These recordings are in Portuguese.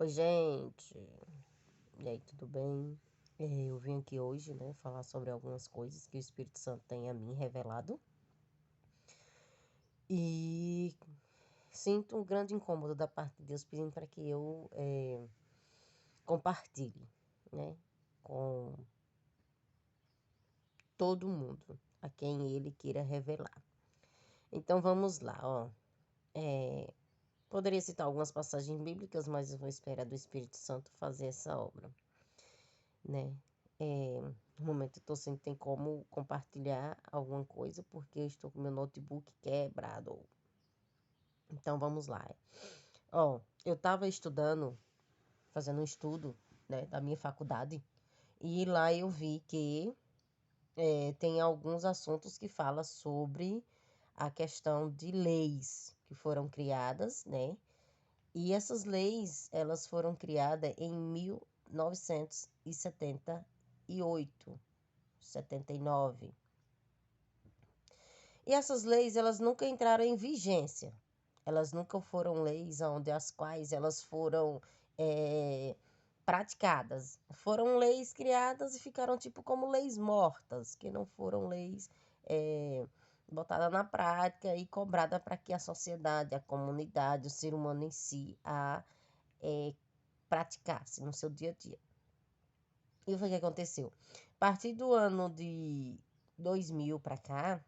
Oi, gente. E aí, tudo bem? Eu vim aqui hoje, né, falar sobre algumas coisas que o Espírito Santo tem a mim revelado. E sinto um grande incômodo da parte de Deus pedindo para que eu compartilhe, né, com todo mundo a quem Ele queira revelar. Então vamos lá, ó. Poderia citar algumas passagens bíblicas, mas eu vou esperar do Espírito Santo fazer essa obra, né? No momento eu tô sem ter como compartilhar alguma coisa porque eu estou com meu notebook quebrado. Então vamos lá. Ó, eu tava estudando, fazendo um estudo, né, da minha faculdade, e lá eu vi que tem alguns assuntos que fala sobre a questão de leis que foram criadas, né? E essas leis, elas foram criadas em 1978, 79. E essas leis, elas nunca entraram em vigência. Elas nunca foram leis onde as quais elas foram é, praticadas. Foram leis criadas e ficaram tipo como leis mortas, que não foram leis botadas na prática e cobradas para que a sociedade, a comunidade, o ser humano em si praticasse no seu dia a dia. E o que aconteceu? A partir do ano de 2000 para cá,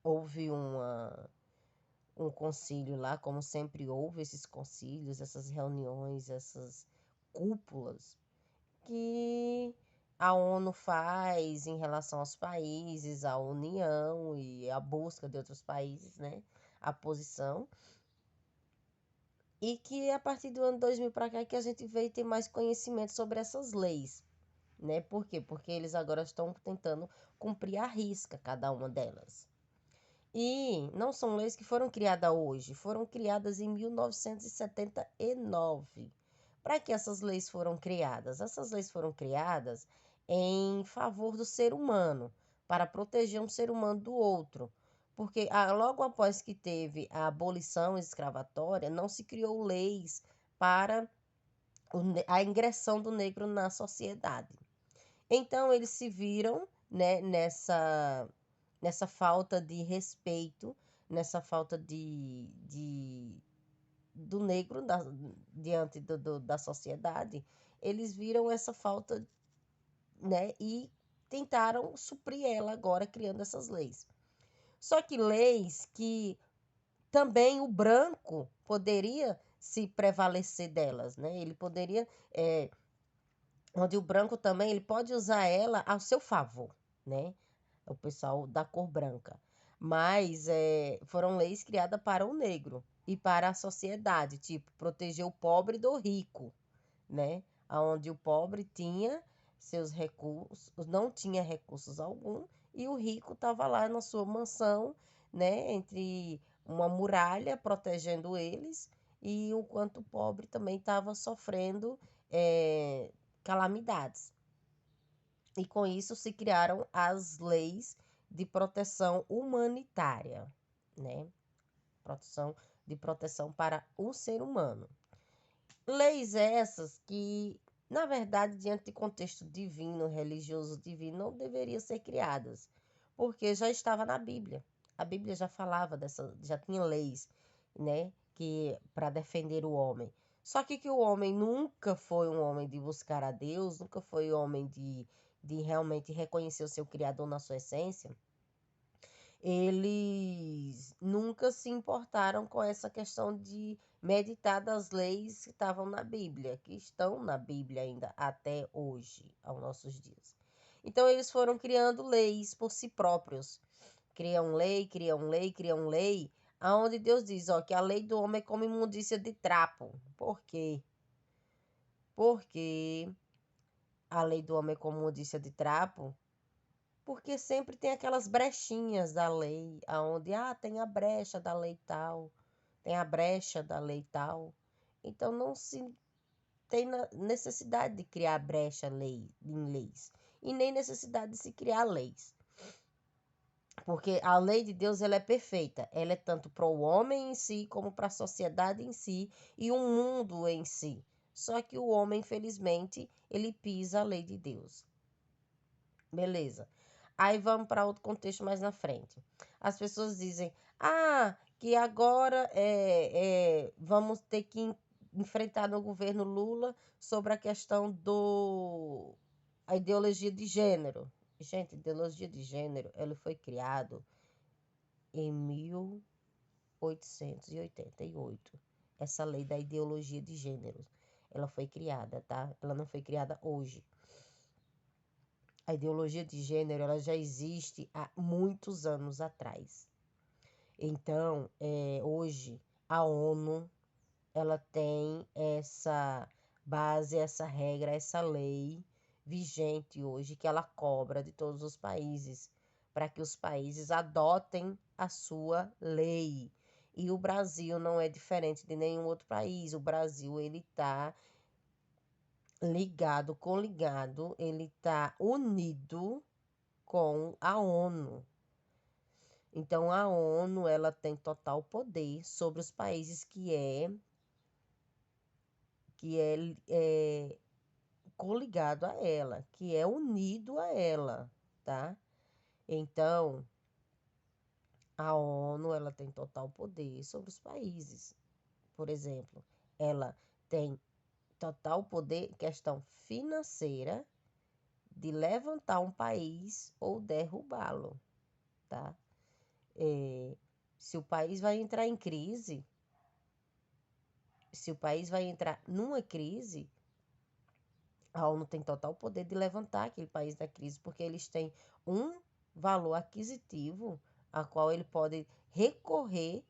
houve um concílio lá, como sempre houve esses concílios, essas reuniões, essas cúpulas que a ONU faz em relação aos países, a união e a busca de outros países, né? A posição. E que a partir do ano 2000 para cá que a gente veio ter mais conhecimento sobre essas leis, né? Por quê? Porque eles agora estão tentando cumprir à risca cada uma delas. E não são leis que foram criadas hoje, foram criadas em 1979. Para que essas leis foram criadas? Essas leis foram criadas em favor do ser humano, para proteger um ser humano do outro. Porque logo após que teve a abolição escravatória, não se criou leis para a ingressão do negro na sociedade. Então eles se viram, né, nessa falta de respeito, nessa falta do negro diante da sociedade. Eles viram essa falta, né, e tentaram suprir ela agora criando essas leis. Só que leis que também o branco poderia se prevalecer delas, né? Ele poderia onde o branco também ele pode usar ela ao seu favor, né? O pessoal da cor branca. Mas foram leis criadas para o negro e para a sociedade, tipo, proteger o pobre do rico, né? Onde o pobre tinha seus recursos, não tinha recursos algum, e o rico estava lá na sua mansão, né? Entre uma muralha protegendo eles, e o quanto o pobre também estava sofrendo calamidades. E com isso se criaram as leis de proteção humanitária, né? Proteção para o ser humano. Leis essas que, na verdade, diante de contexto divino, religioso divino, não deveriam ser criadas, porque já estava na Bíblia. A Bíblia já falava já tinha leis, né, que para defender o homem. Só que o homem nunca foi um homem de buscar a Deus, nunca foi um homem de realmente reconhecer o seu Criador na sua essência. Eles nunca se importaram com essa questão de meditar das leis que estavam na Bíblia, que estão na Bíblia ainda até hoje, aos nossos dias. Então eles foram criando leis por si próprios. Criam lei, criam lei, criam lei, aonde Deus diz, ó, que a lei do homem é como imundícia de trapo. Por quê? Porque a lei do homem é como imundícia de trapo, porque sempre tem aquelas brechinhas da lei, aonde tem a brecha da lei tal, tem a brecha da lei tal. Então não se tem necessidade de criar brecha em leis e nem necessidade de se criar leis. Porque a lei de Deus ela é perfeita. Ela é tanto para o homem em si, como para a sociedade em si e o mundo em si. Só que o homem, infelizmente, ele pisa a lei de Deus. Beleza. Aí vamos para outro contexto mais na frente. As pessoas dizem, que agora vamos ter que enfrentar no governo Lula sobre a questão a ideologia de gênero. Gente, a ideologia de gênero, ela foi criada em 1888. Essa lei da ideologia de gênero, ela foi criada, tá? Ela não foi criada hoje. A ideologia de gênero ela já existe há muitos anos atrás. Então, hoje, a ONU ela tem essa base, essa regra, essa lei vigente hoje que ela cobra de todos os países, para que os países adotem a sua lei. E o Brasil não é diferente de nenhum outro país. O Brasil ele está coligado, ele está unido com a ONU. Então a ONU ela tem total poder sobre os países que é coligado a ela, que é unido a ela, tá? Então a ONU ela tem total poder sobre os países. Por exemplo, ela tem total poder, questão financeira, de levantar um país ou derrubá-lo, tá? Se o país vai entrar em crise, se o país vai entrar numa crise, a ONU tem total poder de levantar aquele país da crise, porque eles têm um valor aquisitivo a qual ele pode correr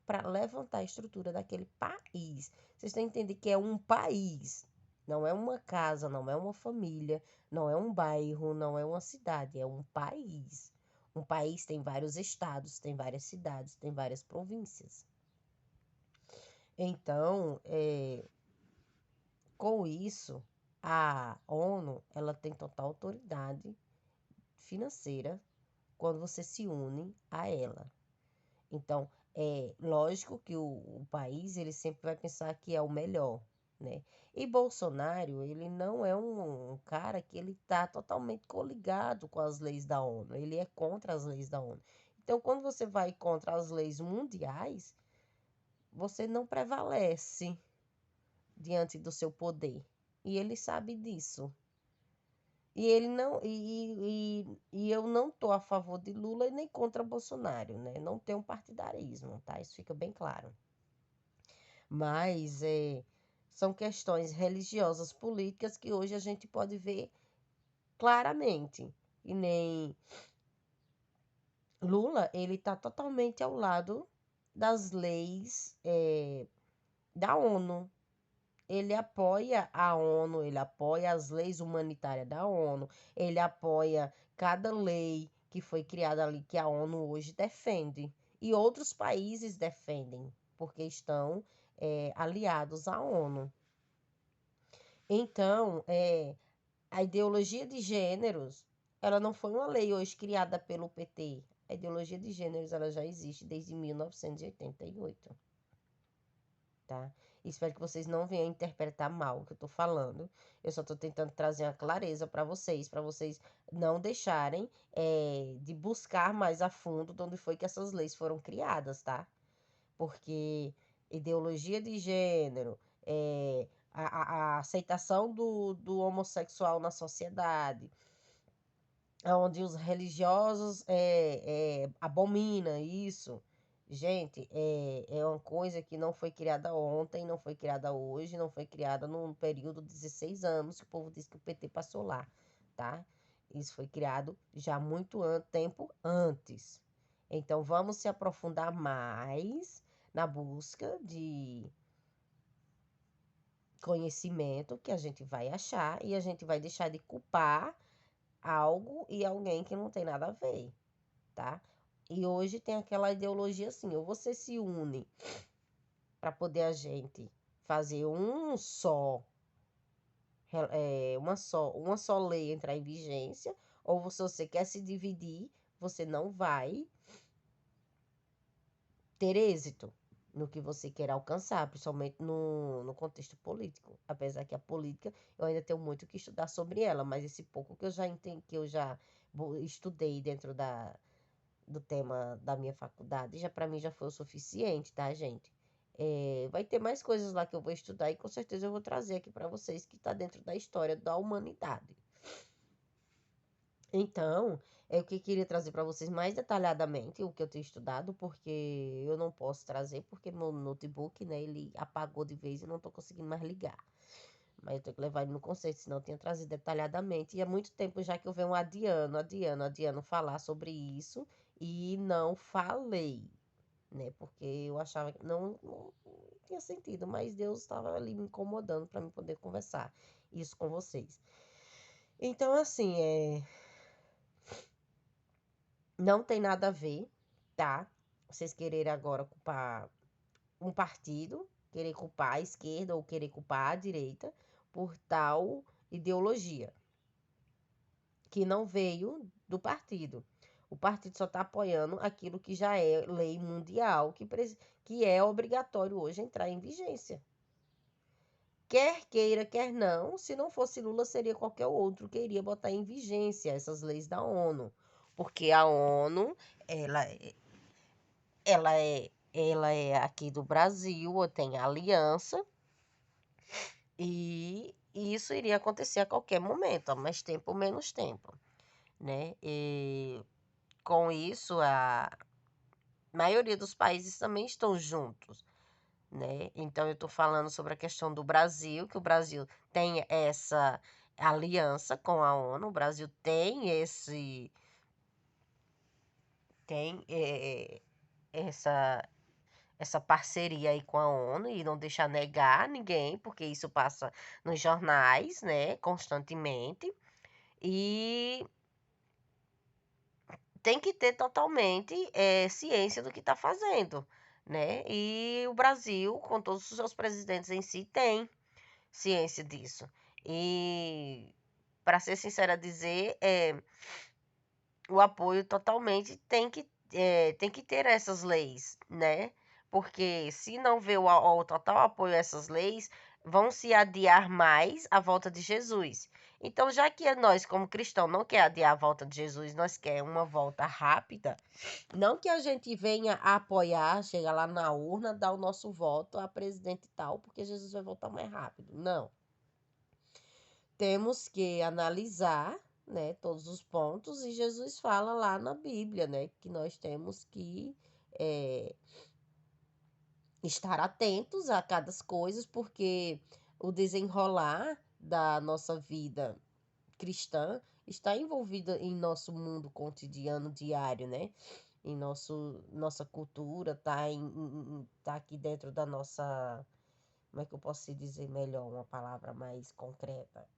para levantar a estrutura daquele país. Vocês têm que entender que é um país, não é uma casa, não é uma família, não é um bairro, não é uma cidade, é um país. Um país tem vários estados, tem várias cidades, tem várias províncias. Então, com isso, a ONU ela tem total autoridade financeira quando você se une a ela. Então, é lógico que o país ele sempre vai pensar que é o melhor, né? E Bolsonaro, ele não é um cara que ele está totalmente coligado com as leis da ONU, ele é contra as leis da ONU. Então, quando você vai contra as leis mundiais, você não prevalece diante do seu poder. E ele sabe disso. E ele não e eu não tô a favor de Lula e nem contra Bolsonaro, né? Não tem um partidarismo, tá? Isso fica bem claro. Mas são questões religiosas, políticas que hoje a gente pode ver claramente. E nem Lula, ele tá totalmente ao lado das leis da ONU. Ele apoia a ONU, ele apoia as leis humanitárias da ONU, ele apoia cada lei que foi criada ali que a ONU hoje defende. E outros países defendem, porque estão aliados à ONU. Então, a ideologia de gêneros, ela não foi uma lei hoje criada pelo PT. A ideologia de gêneros, ela já existe desde 1988. Tá? Espero que vocês não venham interpretar mal o que eu tô falando. Eu só tô tentando trazer uma clareza para vocês não deixarem de buscar mais a fundo de onde foi que essas leis foram criadas, tá? Porque ideologia de gênero, a aceitação do homossexual na sociedade, onde os religiosos abominam isso. Gente, é uma coisa que não foi criada ontem, não foi criada hoje, não foi criada num período de 16 anos que o povo diz que o PT passou lá, tá? Isso foi criado já muito tempo antes. Então, vamos se aprofundar mais na busca de conhecimento que a gente vai achar e a gente vai deixar de culpar algo e alguém que não tem nada a ver, tá? E hoje tem aquela ideologia assim, ou você se une para poder a gente fazer uma só lei entrar em vigência, ou você quer se dividir você não vai ter êxito no que você quer alcançar, principalmente no contexto político. Apesar que a política, eu ainda tenho muito que estudar sobre ela, mas esse pouco que eu já entendi, que eu já estudei dentro do tema da minha faculdade, já para mim já foi o suficiente, tá, gente? Vai ter mais coisas lá que eu vou estudar e com certeza eu vou trazer aqui para vocês que está dentro da história da humanidade. Então, é o que eu queria trazer para vocês mais detalhadamente o que eu tenho estudado, porque eu não posso trazer, porque meu notebook, né, ele apagou de vez e não estou conseguindo mais ligar. Mas eu tenho que levar ele no conceito, senão eu tinha trazido detalhadamente. E há muito tempo já que eu venho adiando falar sobre isso e não falei, né? Porque eu achava que não tinha sentido, mas Deus estava ali me incomodando para me poder conversar isso com vocês. Então, assim, não tem nada a ver, tá? Vocês quererem agora culpar um partido, querer culpar a esquerda ou querer culpar a direita por tal ideologia que não veio do partido. O partido só está apoiando aquilo que já é lei mundial, que é obrigatório hoje entrar em vigência. Quer queira, quer não, se não fosse Lula, seria qualquer outro que iria botar em vigência essas leis da ONU. Porque a ONU, ela, ela é aqui do Brasil, tem aliança, e isso iria acontecer a qualquer momento, a mais tempo ou menos tempo, né? E com isso, a maioria dos países também estão juntos, né? Então, eu estou falando sobre a questão do Brasil, que o Brasil tem essa aliança com a ONU, o Brasil tem essa parceria aí com a ONU e não deixar negar ninguém, porque isso passa nos jornais, né, constantemente. E tem que ter totalmente ciência do que está fazendo, né? E o Brasil, com todos os seus presidentes em si, tem ciência disso. E, para ser sincera, dizer, o apoio totalmente tem que ter essas leis, né? Porque se não vê o total apoio a essas leis, vão se adiar mais a volta de Jesus. Então, já que nós, como cristãos, não quer adiar a volta de Jesus, nós quer uma volta rápida, não que a gente venha a apoiar, chegar lá na urna, dar o nosso voto a presidente tal, porque Jesus vai voltar mais rápido. Não. Temos que analisar, né, todos os pontos, e Jesus fala lá na Bíblia, né, que nós temos que estar atentos a cada coisa, porque o desenrolar da nossa vida cristã está envolvida em nosso mundo cotidiano diário, né? Em nossa cultura, tá aqui dentro da nossa, como é que eu posso dizer melhor, uma palavra mais concreta?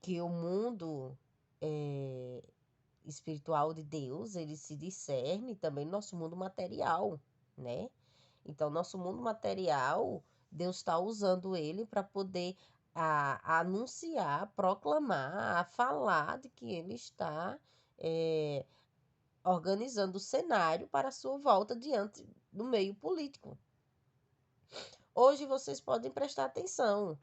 Que o mundo espiritual de Deus, ele se discerne também no nosso mundo material, né? Então, nosso mundo material, Deus está usando ele para poder anunciar, proclamar, a falar de que ele está organizando o cenário para a sua volta diante do meio político. Hoje vocês podem prestar atenção.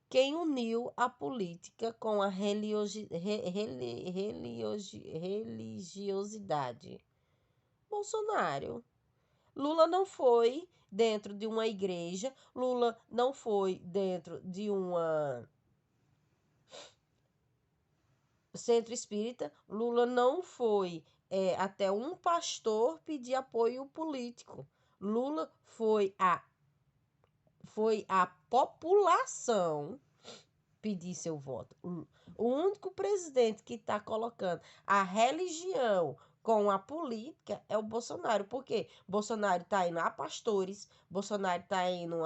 Quem uniu a política com a religiosidade? Bolsonaro. Lula não foi dentro de uma igreja, Lula não foi dentro de uma centro espírita, Lula não foi até um pastor pedir apoio político. Lula foi a população pedir seu voto. O único presidente que está colocando a religião com a política é o Bolsonaro. Por quê? Bolsonaro está indo a pastores, Bolsonaro está indo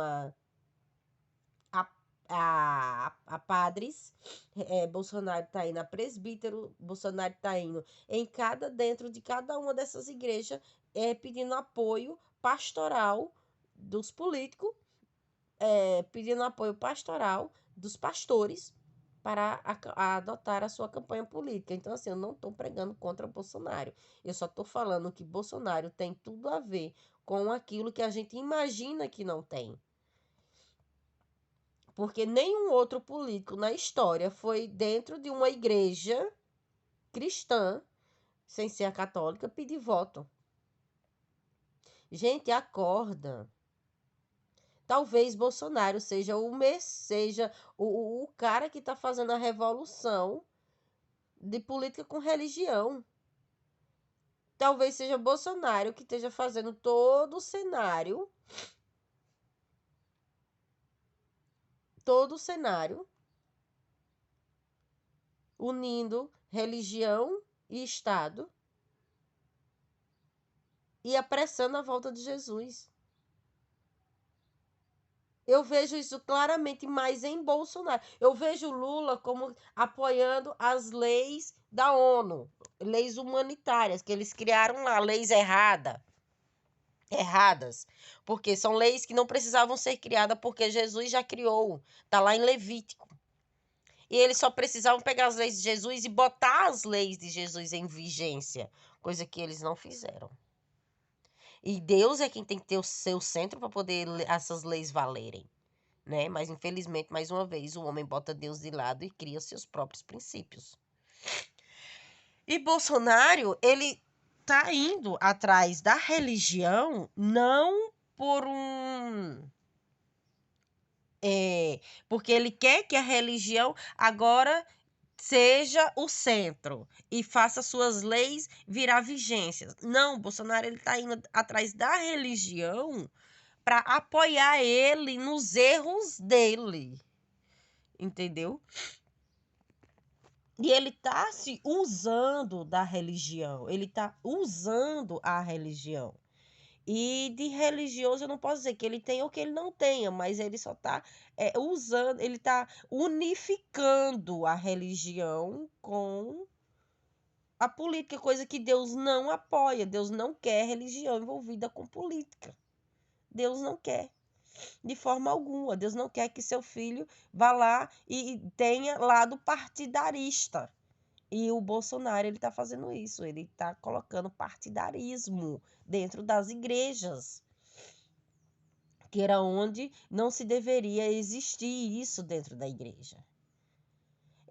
a padres, Bolsonaro está indo a presbítero, Bolsonaro está indo dentro de cada uma dessas igrejas, pedindo apoio pastoral dos políticos, pedindo apoio pastoral dos pastores, para adotar a sua campanha política. Então, assim, eu não estou pregando contra Bolsonaro. Eu só estou falando que Bolsonaro tem tudo a ver com aquilo que a gente imagina que não tem. Porque nenhum outro político na história foi dentro de uma igreja cristã, sem ser a católica, pedir voto. Gente, acorda. Talvez Bolsonaro seja o cara que está fazendo a revolução de política com religião. Talvez seja Bolsonaro que esteja fazendo todo o cenário unindo religião e Estado e apressando a volta de Jesus. Eu vejo isso claramente mais em Bolsonaro. Eu vejo Lula como apoiando as leis da ONU, leis humanitárias, que eles criaram lá, leis erradas, porque são leis que não precisavam ser criadas porque Jesus já criou, tá lá em Levítico. E eles só precisavam pegar as leis de Jesus e botar as leis de Jesus em vigência, coisa que eles não fizeram. E Deus é quem tem que ter o seu centro para poder essas leis valerem, né? Mas infelizmente, mais uma vez, o homem bota Deus de lado e cria seus próprios princípios. E Bolsonaro, ele tá indo atrás da religião não por porque ele quer que a religião agora seja o centro e faça suas leis virar vigências. Não, Bolsonaro ele tá indo atrás da religião para apoiar ele nos erros dele. Entendeu? E ele tá se usando da religião, ele tá usando a religião. E de religioso eu não posso dizer que ele tem ou que ele não tenha, mas ele só tá usando, ele tá unificando a religião com a política, coisa que Deus não apoia. Deus não quer religião envolvida com política. Deus não quer. De forma alguma. Deus não quer que seu filho vá lá e tenha lado partidarista. E o Bolsonaro, ele está fazendo isso. Ele está colocando partidarismo dentro das igrejas. Que era onde não se deveria existir isso dentro da igreja.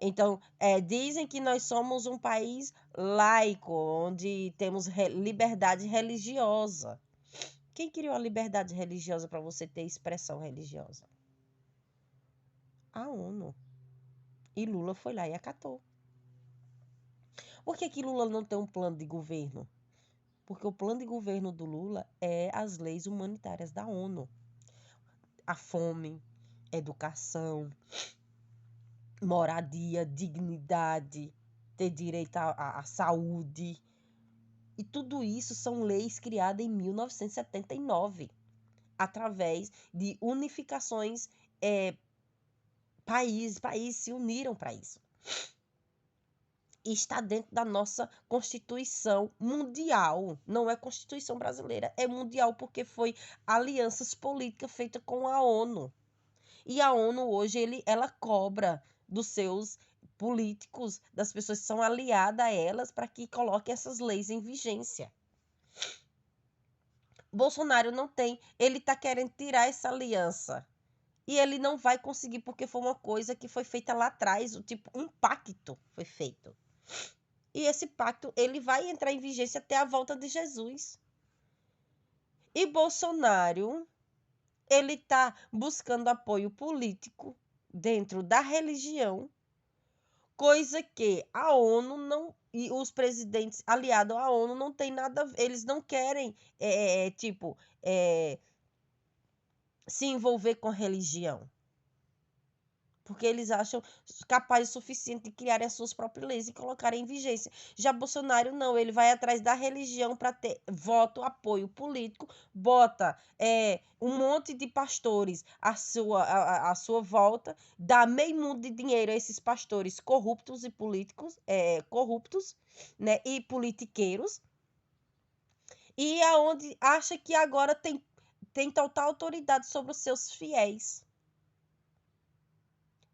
Então, dizem que nós somos um país laico, onde temos liberdade religiosa. Quem criou a liberdade religiosa para você ter expressão religiosa? A ONU. E Lula foi lá e acatou. Por que Lula não tem um plano de governo? Porque o plano de governo do Lula é as leis humanitárias da ONU. A fome, educação, moradia, dignidade, ter direito à saúde. E tudo isso são leis criadas em 1979, através de unificações. Países se uniram para isso. E está dentro da nossa Constituição mundial. Não é Constituição brasileira, é mundial, porque foi alianças políticas feitas com a ONU. E a ONU hoje ela cobra dos seus políticos, das pessoas que são aliadas a elas, para que coloquem essas leis em vigência. Bolsonaro não tem, ele está querendo tirar essa aliança. E ele não vai conseguir, porque foi uma coisa que foi feita lá atrás, tipo, um pacto foi feito. E esse pacto, ele vai entrar em vigência até a volta de Jesus. E Bolsonaro, ele está buscando apoio político dentro da religião, coisa que a ONU não, e os presidentes aliados à ONU não tem nada a ver, eles não querem, se envolver com a religião. Porque eles acham capazes o suficiente de criar as suas próprias leis e colocarem em vigência. Já Bolsonaro não, ele vai atrás da religião para ter voto, apoio político, bota um monte de pastores à sua volta, dá meio mundo de dinheiro a esses pastores corruptos e políticos, corruptos, né, e politiqueiros, e aonde acha que agora tem total autoridade sobre os seus fiéis.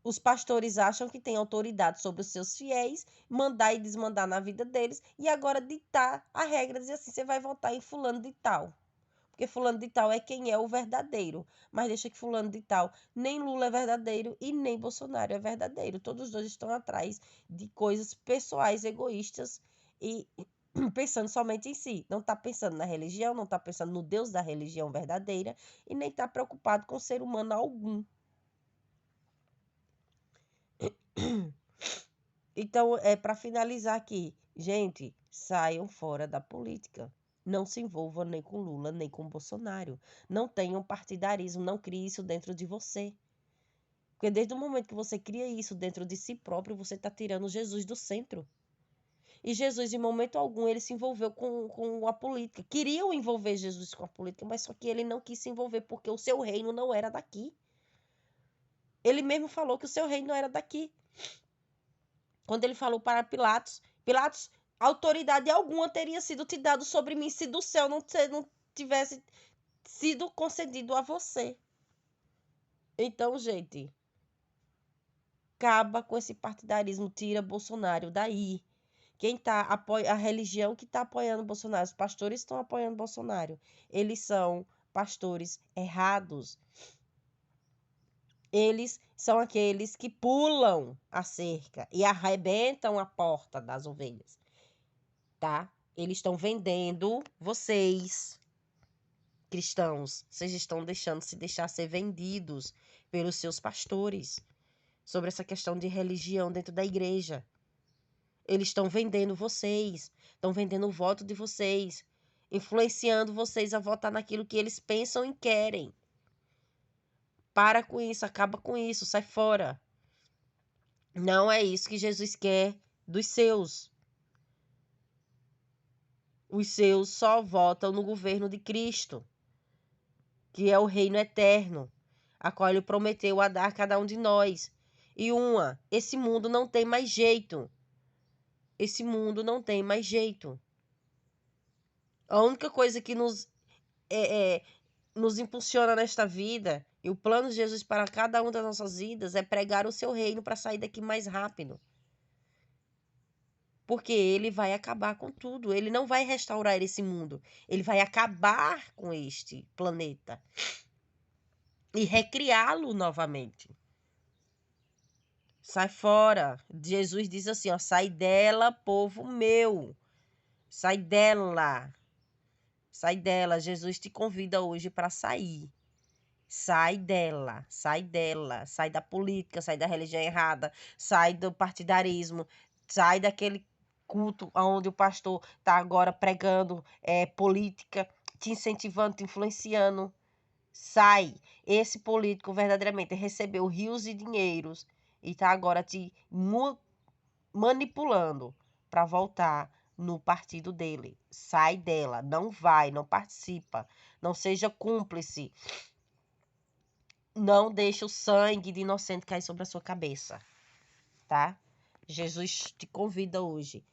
Os pastores acham que têm autoridade sobre os seus fiéis, mandar e desmandar na vida deles, e agora ditar a regra, dizer assim, você vai votar em fulano de tal. Porque fulano de tal é quem é o verdadeiro. Mas deixa que fulano de tal, nem Lula é verdadeiro e nem Bolsonaro é verdadeiro. Todos os dois estão atrás de coisas pessoais, egoístas e pensando somente em si. Não está pensando na religião, não está pensando no Deus da religião verdadeira e nem está preocupado com ser humano algum. Então, para finalizar aqui, gente, saiam fora da política. Não se envolvam nem com Lula, nem com Bolsonaro. Não tenham partidarismo, não crie isso dentro de você. Porque desde o momento que você cria isso dentro de si próprio, você está tirando Jesus do centro. E Jesus, em momento algum, ele se envolveu com a política. Queriam envolver Jesus com a política, mas só que ele não quis se envolver porque o seu reino não era daqui. Ele mesmo falou que o seu reino não era daqui. Quando ele falou para Pilatos, Pilatos, autoridade alguma teria sido te dado sobre mim se do céu não tivesse sido concedido a você. Então, gente, acaba com esse partidarismo, tira Bolsonaro daí. Quem tá a religião que está apoiando Bolsonaro, os pastores estão apoiando Bolsonaro. Eles são pastores errados. Eles são aqueles que pulam a cerca e arrebentam a porta das ovelhas, tá? Eles estão vendendo vocês, cristãos. Vocês estão se deixar ser vendidos pelos seus pastores sobre essa questão de religião dentro da igreja. Eles estão vendendo vocês, estão vendendo o voto de vocês, influenciando vocês a votar naquilo que eles pensam e querem. Para com isso, acaba com isso, sai fora. Não é isso que Jesus quer dos seus. Os seus só votam no governo de Cristo, que é o reino eterno, a qual ele prometeu a dar a cada um de nós. E esse mundo não tem mais jeito. Esse mundo não tem mais jeito. A única coisa que nos impulsiona nesta vida e o plano de Jesus para cada uma das nossas vidas é pregar o seu reino para sair daqui mais rápido. Porque ele vai acabar com tudo. Ele não vai restaurar esse mundo. Ele vai acabar com este planeta e recriá-lo novamente. Sai fora. Jesus diz assim, ó, sai dela, povo meu. Sai dela. Sai dela. Jesus te convida hoje para sair. Sai dela, sai dela, sai da política, sai da religião errada, sai do partidarismo, sai daquele culto onde o pastor está agora pregando política, te incentivando, te influenciando. Sai. Esse político verdadeiramente recebeu rios de dinheiros e está agora te manipulando para voltar no partido dele. Sai dela, não vai, não participa, não seja cúmplice. Não deixe o sangue de inocente cair sobre a sua cabeça, tá? Jesus te convida hoje